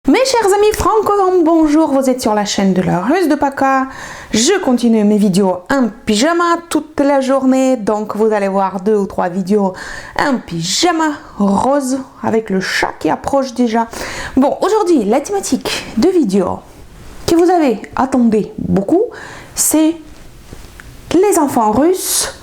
Mes chers amis francophones, bonjour, vous êtes sur la chaîne de la Russe de Paka. Je continue mes vidéos en pyjama toute la journée, donc vous allez voir 2 ou 3 vidéos en pyjama rose avec le chat qui approche déjà. Bon, aujourd'hui, la thématique de vidéo que vous avez attendu beaucoup, c'est les enfants russes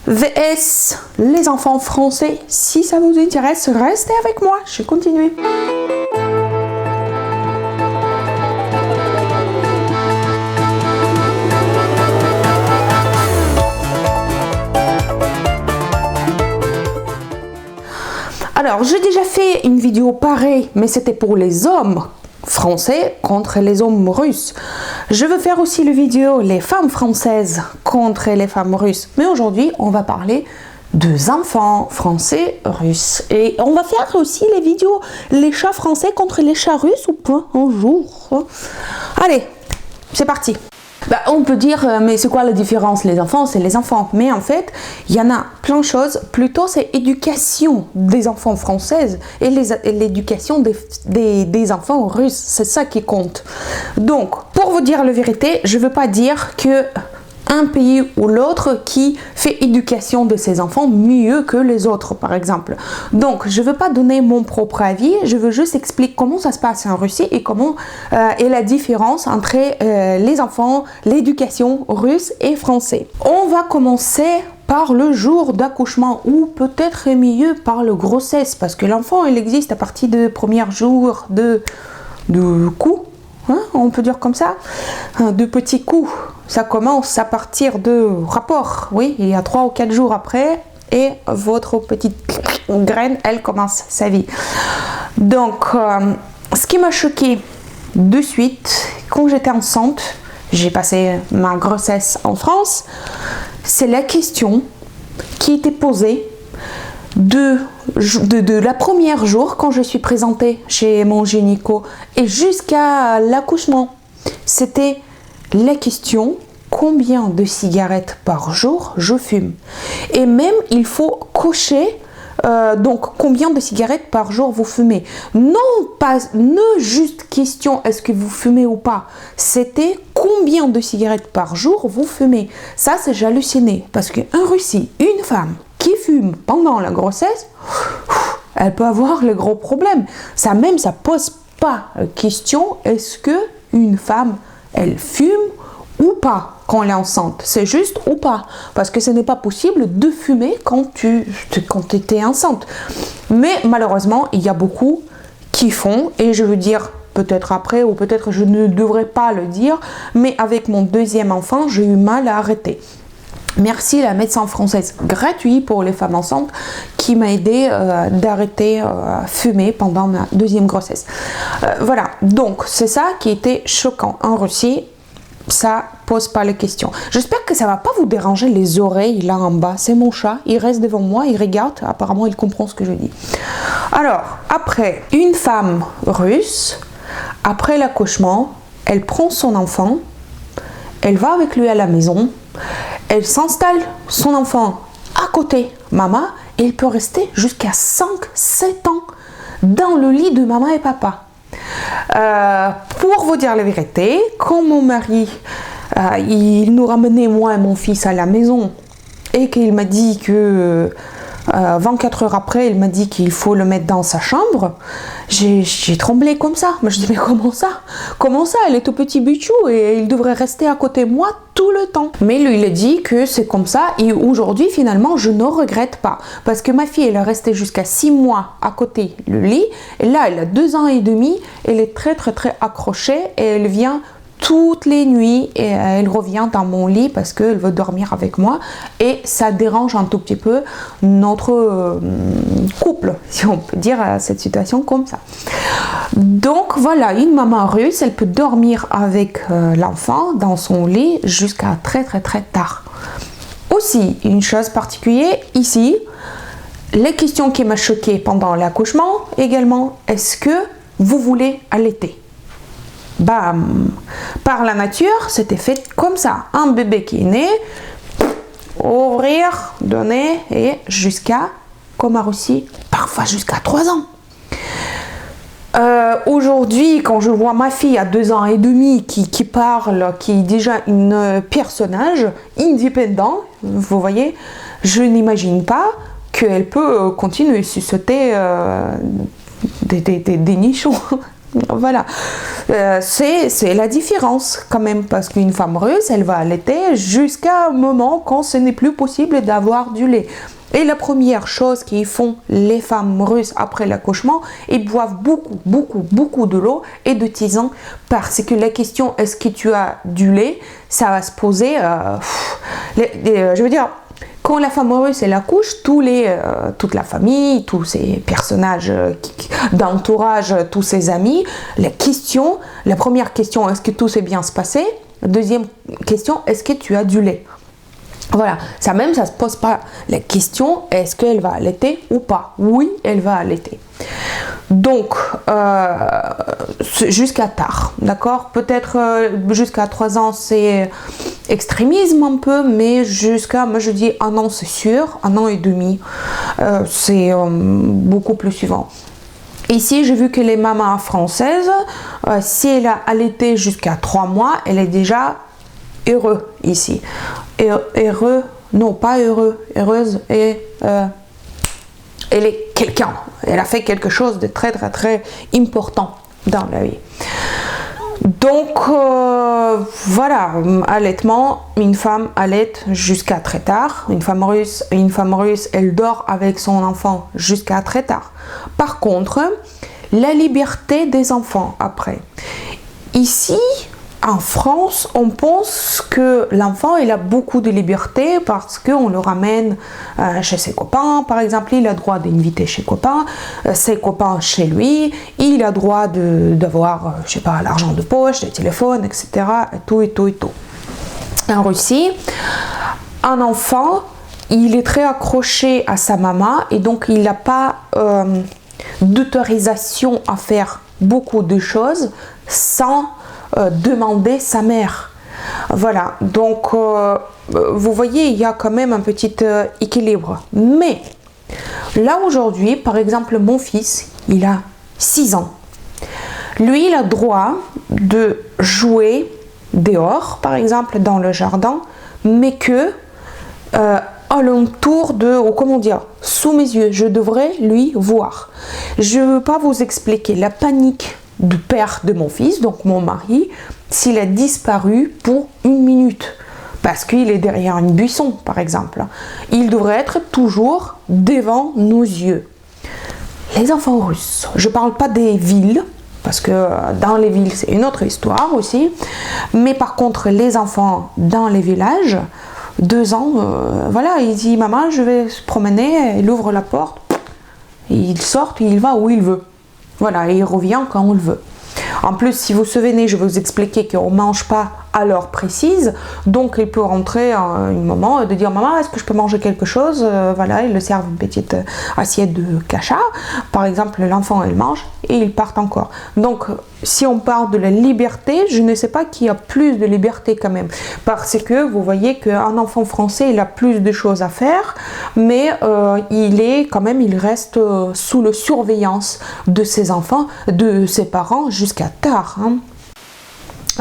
vs les enfants français. Si ça vous intéresse, restez avec moi, je continue. Alors, j'ai déjà fait une vidéo pareille, mais c'était pour les hommes français contre les hommes russes. Je veux faire aussi la vidéo les femmes françaises contre les femmes russes. Mais aujourd'hui, on va parler des enfants français russes. Et on va faire aussi les vidéos les chats français contre les chats russes ou pas un jour. Allez, c'est parti. On peut dire, mais c'est quoi la différence? Les enfants, c'est les enfants. Mais en fait, il y en a plein de choses. Plutôt, c'est l'éducation des enfants françaises et l'éducation des enfants russes. C'est ça qui compte. Donc, pour vous dire la vérité, je ne veux pas dire que un pays ou l'autre qui fait éducation de ses enfants mieux que les autres, par exemple. Donc, je ne veux pas donner mon propre avis, je veux juste expliquer comment ça se passe en Russie et comment est la différence entre les enfants, l'éducation russe et français. On va commencer par le jour d'accouchement ou peut-être mieux par la grossesse parce que l'enfant, il existe à partir du premier jour de coup. Hein, on peut dire comme ça, de petits coups. Ça commence à partir de rapport. Oui, il y a 3 ou 4 jours après et votre petite graine, elle commence sa vie. Donc, ce qui m'a choqué de suite, quand j'étais enceinte, j'ai passé ma grossesse en France, c'est la question qui était posée de la première jour quand je suis présentée chez mon gynéco et jusqu'à l'accouchement. C'était la question combien de cigarettes par jour je fume. Et même il faut cocher donc combien de cigarettes par jour vous fumez. Non pas ne juste question est-ce que vous fumez ou pas. C'était combien de cigarettes par jour vous fumez. Ça c'est j'hallucinais parce qu'en Russie une femme qui fume pendant la grossesse, elle peut avoir le gros problème. Ça pose pas la question est-ce que une femme elle fume ou pas quand elle est enceinte. C'est juste ou pas. Parce que ce n'est pas possible de fumer quand tu étais enceinte. Mais malheureusement, il y a beaucoup qui font, et je veux dire peut-être après, ou peut-être je ne devrais pas le dire, mais avec mon deuxième enfant, j'ai eu mal à arrêter. Merci la médecin française gratuit pour les femmes enceintes qui m'a aidé d'arrêter fumer pendant ma deuxième grossesse. Voilà, donc c'est ça qui était choquant en Russie. Ça pose pas les questions. J'espère que ça va pas vous déranger les oreilles là en bas. C'est mon chat, il reste devant moi, il regarde. Apparemment, il comprend ce que je dis. Alors, après, une femme russe, après l'accouchement, elle prend son enfant, elle va avec lui à la maison, elle s'installe son enfant à côté maman et il peut rester jusqu'à 5-7 ans dans le lit de maman et papa. Pour vous dire la vérité, quand mon mari il nous ramenait moi et mon fils à la maison et qu'il m'a dit que 24 heures après il m'a dit qu'il faut le mettre dans sa chambre, j'ai tremblé comme ça. Mais je dis mais comment ça, elle est tout petit bichou et il devrait rester à côté de moi tout le temps. Mais lui il a dit que c'est comme ça et aujourd'hui finalement je ne regrette pas parce que ma fille elle est restée jusqu'à 6 mois à côté du lit et là elle a 2 ans et demi, elle est très accrochée et elle vient toutes les nuits et elle revient dans mon lit parce qu'elle veut dormir avec moi et ça dérange un tout petit peu notre couple, si on peut dire cette situation comme ça. Donc voilà, une maman russe, elle peut dormir avec l'enfant dans son lit jusqu'à très tard. Aussi, une chose particulière ici, les questions qui m'ont choquée pendant l'accouchement également, est-ce que vous voulez allaiter? Bam! Par la nature, c'était fait comme ça. Un bébé qui est né, ouvrir, donner, et jusqu'à, comme en Russie, parfois jusqu'à 3 ans. Aujourd'hui, quand je vois ma fille à 2 ans et demi qui parle, qui est déjà une personnage indépendant, vous voyez, je n'imagine pas qu'elle peut continuer à sucer des nichons. Voilà, c'est la différence quand même, parce qu'une femme russe, elle va allaiter jusqu'à un moment quand ce n'est plus possible d'avoir du lait. Et la première chose qu'ils font les femmes russes après l'accouchement, ils boivent beaucoup de l'eau et de tisane, parce que la question est-ce que tu as du lait, ça va se poser, je veux dire, quand la femme russe elle accouche, toute la famille, tous ces personnages d'entourage, tous ses amis, la première question, est-ce que tout s'est bien se passer? Deuxième question, est-ce que tu as du lait? Voilà, ça se pose pas la question, est-ce qu'elle va allaiter ou pas? Oui, elle va allaiter. Donc, jusqu'à tard, d'accord? Peut-être jusqu'à 3 ans, c'est extrémisme un peu, mais jusqu'à, moi je dis 1 an, c'est sûr, 1 an et demi, c'est beaucoup plus suivant. Ici, j'ai vu que les mamans françaises, si elle a allaité jusqu'à 3 mois, elle est déjà heureuse ici. Heureux, non pas heureux, heureuse, et elle est quelqu'un, elle a fait quelque chose de très important dans la vie. Donc voilà, allaitement, une femme allaite jusqu'à très tard. Une femme russe, elle dort avec son enfant jusqu'à très tard. Par contre, la liberté des enfants après. Ici, en France, on pense que l'enfant il a beaucoup de liberté parce qu'on le ramène chez ses copains. Par exemple, il a droit d'inviter ses copains chez lui. Il a droit d'avoir, je sais pas, l'argent de poche, des téléphones, etc. Et tout. En Russie, un enfant, il est très accroché à sa maman et donc il n'a pas d'autorisation à faire beaucoup de choses sans demander sa mère. Voilà, donc vous voyez, il y a quand même un petit équilibre. Mais là aujourd'hui, par exemple, mon fils, il a 6 ans. Lui, il a droit de jouer dehors, par exemple, dans le jardin, mais que alentour sous mes yeux, je devrais lui voir. Je ne veux pas vous expliquer la panique du père de mon fils, donc mon mari, s'il a disparu pour 1 minute, parce qu'il est derrière une buisson, par exemple. Il devrait être toujours devant nos yeux. Les enfants russes, je ne parle pas des villes, parce que dans les villes, c'est une autre histoire aussi, mais par contre, les enfants dans les villages, 2 ans, voilà, il dit « Maman, je vais se promener », il ouvre la porte, il sort, il va où il veut. Voilà, et il revient quand on le veut. En plus, si vous vous souvenez, je vais vous expliquer qu'on ne mange pas à l'heure précise, donc il peut rentrer à un moment de dire « Maman, est-ce que je peux manger quelque chose ?» Voilà, il le serve une petite assiette de cacha. Par exemple, l'enfant, il mange et il part encore. Donc, si on parle de la liberté, je ne sais pas qui a plus de liberté quand même. Parce que vous voyez qu'un enfant français, il a plus de choses à faire, mais il reste sous la surveillance de ses enfants, de ses parents jusqu'à tard. Hein.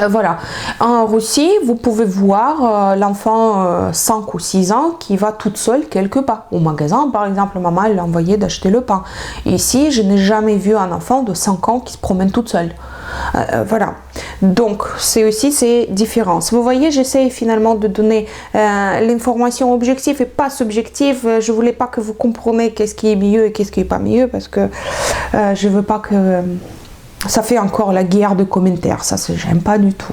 Voilà, en Russie, vous pouvez voir l'enfant 5 ou 6 ans qui va toute seule quelque part. Au magasin, par exemple, maman elle l'a envoyé d'acheter le pain. Ici, je n'ai jamais vu un enfant de 5 ans qui se promène toute seule. Voilà, donc c'est différence. Vous voyez, j'essaie finalement de donner l'information objective et pas subjective. Je voulais pas que vous compreniez qu'est-ce qui est mieux et qu'est-ce qui est pas mieux, parce que je veux pas que... Ça fait encore la guerre de commentaires, ça j'aime pas du tout.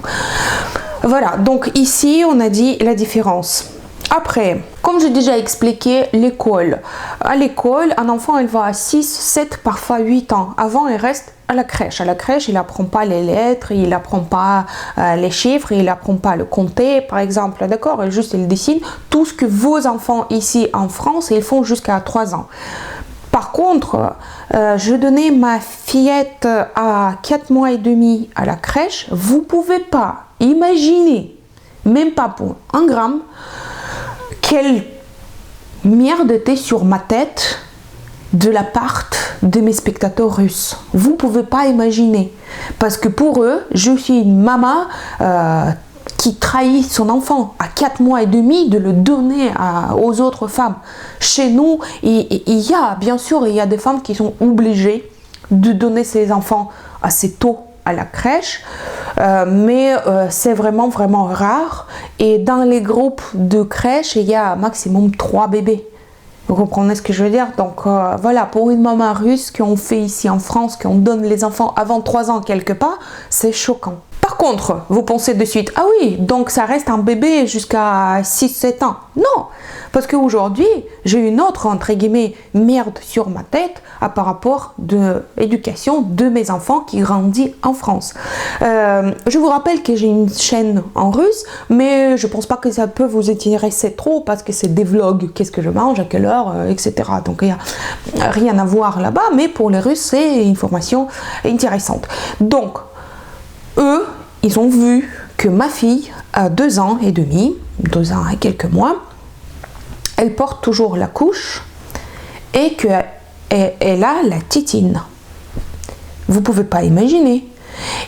Voilà, donc ici on a dit la différence. Après, comme j'ai déjà expliqué, l'école. À l'école, un enfant il va à 6, 7, parfois 8 ans. Avant, il reste à la crèche. À la crèche, il n'apprend pas les lettres, il n'apprend pas les chiffres, il n'apprend pas le compter, par exemple. D'accord, il dessine tout ce que vos enfants ici en France, ils font jusqu'à 3 ans. Par contre, je donnais ma fillette à 4 mois et demi à la crèche. Vous ne pouvez pas imaginer, même pas pour 1 gramme, quelle merde était sur ma tête de la part de mes spectateurs russes. Vous ne pouvez pas imaginer. Parce que pour eux, je suis une maman qui trahit son enfant à 4 mois et demi de le donner aux autres femmes. Chez nous, il y a, bien sûr, il y a des femmes qui sont obligées de donner ses enfants assez tôt à la crèche, mais c'est vraiment rare. Et dans les groupes de crèche, il y a maximum 3 bébés. Vous comprenez ce que je veux dire? Donc voilà, pour une maman russe qu'on fait ici en France, qu'on donne les enfants avant 3 ans quelque part, c'est choquant. Par contre, vous pensez de suite, ah oui, donc ça reste un bébé jusqu'à 6-7 ans. Non, parce qu'aujourd'hui, j'ai une autre, entre guillemets, merde sur ma tête par rapport de l'éducation de mes enfants qui grandissent en France. Je vous rappelle que j'ai une chaîne en russe, mais je pense pas que ça peut vous intéresser trop parce que c'est des vlogs, qu'est-ce que je mange, à quelle heure, etc. Donc il n'y a rien à voir là-bas, mais pour les Russes, c'est une information intéressante. Donc, eux, ils ont vu que ma fille, à 2 ans et demi, 2 ans et quelques mois, elle porte toujours la couche et qu'elle a la tétine. Vous ne pouvez pas imaginer.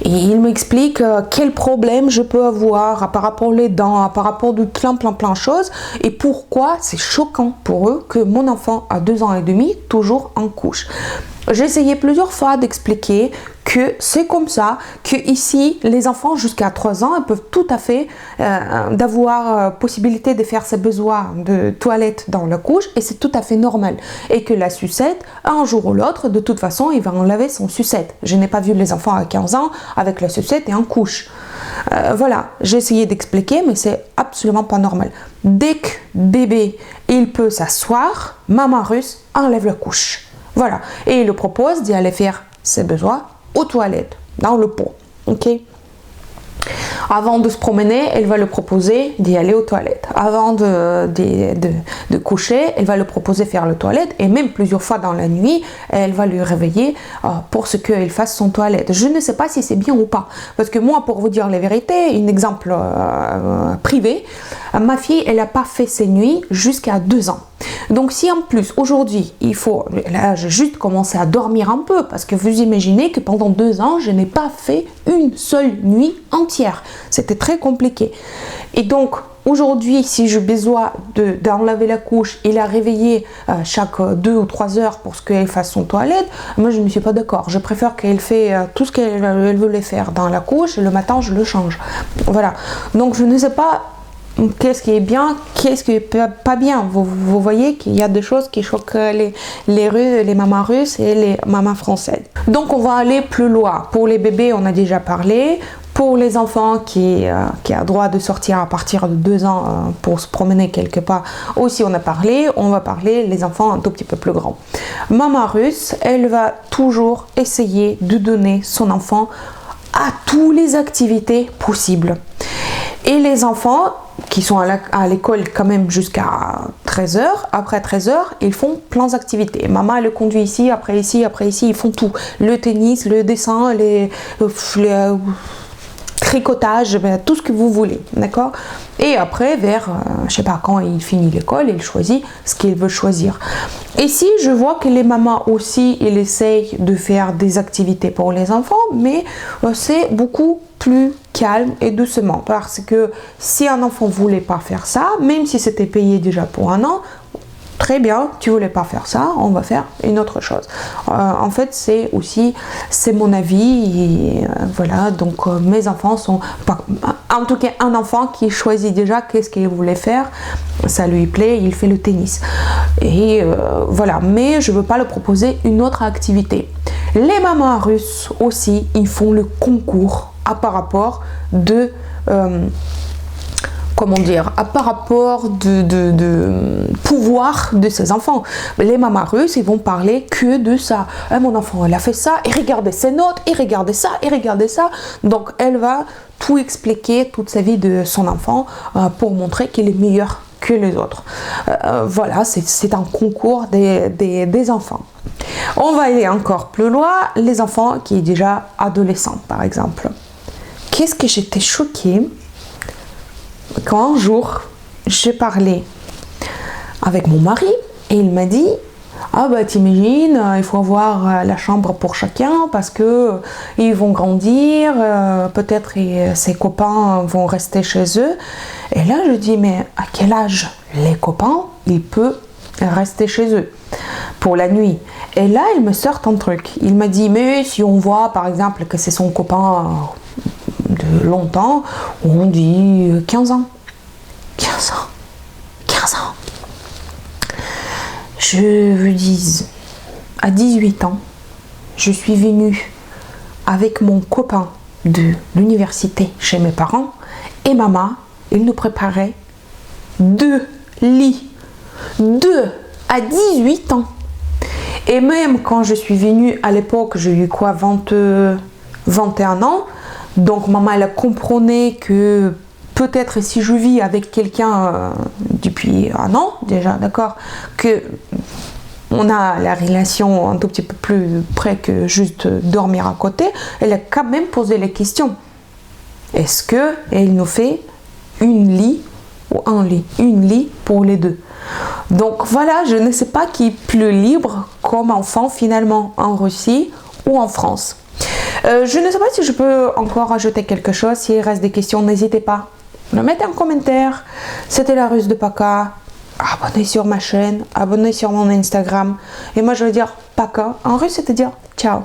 Et il m'explique quel problème je peux avoir par rapport aux dents, par rapport de plein de choses et pourquoi c'est choquant pour eux que mon enfant a 2 ans et demi toujours en couche. J'ai essayé plusieurs fois d'expliquer que c'est comme ça, que ici les enfants jusqu'à 3 ans ils peuvent tout à fait d'avoir possibilité de faire ses besoins de toilette dans la couche et c'est tout à fait normal et que la sucette un jour ou l'autre de toute façon il va enlever son sucette. Je n'ai pas vu les enfants à 15 ans avec la sucette et en couche. Voilà, j'ai essayé d'expliquer mais c'est absolument pas normal. Dès que bébé il peut s'asseoir, maman russe enlève la couche. Voilà, et il le propose d'y aller faire ses besoins aux toilettes, dans le pot, ok? Avant de se promener, elle va le proposer d'y aller aux toilettes. Avant de coucher, elle va le proposer de faire les toilettes et même plusieurs fois dans la nuit, elle va lui réveiller pour ce qu'il fasse son toilette. Je ne sais pas si c'est bien ou pas. Parce que moi, pour vous dire la vérité, un exemple privé, ma fille, elle n'a pas fait ses nuits jusqu'à 2 ans. Donc si en plus aujourd'hui là j'ai juste commencé à dormir un peu parce que vous imaginez que pendant 2 ans je n'ai pas fait une seule nuit entière, c'était très compliqué et donc aujourd'hui si j'ai besoin d'enlever la couche et la réveiller chaque 2 ou 3 heures pour qu'elle fasse son toilette, moi je ne suis pas d'accord, je préfère qu'elle fait tout ce qu'elle voulait faire dans la couche et le matin je le change, voilà, donc je ne sais pas qu'est-ce qui est bien, qu'est-ce qui est pas bien. Vous voyez qu'il y a des choses qui choquent les mamans russes et les mamans françaises. Donc on va aller plus loin. Pour les bébés, on a déjà parlé. Pour les enfants qui a droit de sortir à partir de 2 ans pour se promener quelque part, aussi on a parlé. On va parler les enfants un tout petit peu plus grands. Maman russe, elle va toujours essayer de donner son enfant à toutes les activités possibles. Et les enfants qui sont à l'école quand même jusqu'à 13 h, après 13 h, ils font plein d'activités. Maman elle le conduit ici, après ici, ils font tout. Le tennis, le dessin, les tricotage, tout ce que vous voulez, d'accord? Et après, vers, je sais pas, quand il finit l'école, il choisit ce qu'il veut choisir. Et si je vois que les mamans aussi, ils essayent de faire des activités pour les enfants, mais c'est beaucoup plus calme et doucement, parce que si un enfant voulait pas faire ça, même si c'était payé déjà pour 1 an, très bien, tu voulais pas faire ça, on va faire une autre chose. En fait, c'est mon avis, et voilà, donc mes enfants sont, en tout cas un enfant qui choisit déjà qu'est-ce qu'il voulait faire, ça lui plaît, il fait le tennis. Et voilà, mais je veux pas le proposer une autre activité. Les mamans russes aussi, ils font le concours par rapport de... par rapport de pouvoir de ses enfants. Les mamans russes, ils vont parler que de ça. Mon enfant, elle a fait ça, et regardez ses notes, et regardez ça, et regardez ça. Donc, elle va tout expliquer, toute sa vie de son enfant, pour montrer qu'il est meilleur que les autres. Voilà, c'est un concours des enfants. On va aller encore plus loin, les enfants qui sont déjà adolescents, par exemple. Qu'est-ce que j'étais choquée quand un jour, j'ai parlé avec mon mari et il m'a dit ah bah t'imagines, il faut avoir la chambre pour chacun parce que ils vont grandir, peut-être ses copains vont rester chez eux. Et là je dis, mais à quel âge les copains ils peuvent rester chez eux pour la nuit? Et là il me sort un truc, il m'a dit, mais si on voit par exemple que c'est son copain de longtemps, on dit 15 ans. 15 ans. 15 ans. Je vous dis, à 18 ans, je suis venue avec mon copain de l'université chez mes parents et maman, il nous préparait 2 lits. 2 à 18 ans. Et même quand je suis venue à l'époque, j'ai eu quoi, 21 ans. Donc maman, elle comprenait que peut-être si je vis avec quelqu'un depuis un an déjà, d'accord, que on a la relation un tout petit peu plus près que juste dormir à côté, elle a quand même posé les questions. Est-ce que elle nous fait une lit ou un lit, une lit pour les deux? Donc voilà, je ne sais pas qui est plus libre comme enfant finalement en Russie ou en France. Je ne sais pas si je peux encore ajouter quelque chose. S'il reste des questions, n'hésitez pas. Le mettez en commentaire. C'était la Russe de Paka. Abonnez sur ma chaîne, abonnez sur mon Instagram. Et moi je veux dire Paka en russe, c'est-à-dire ciao.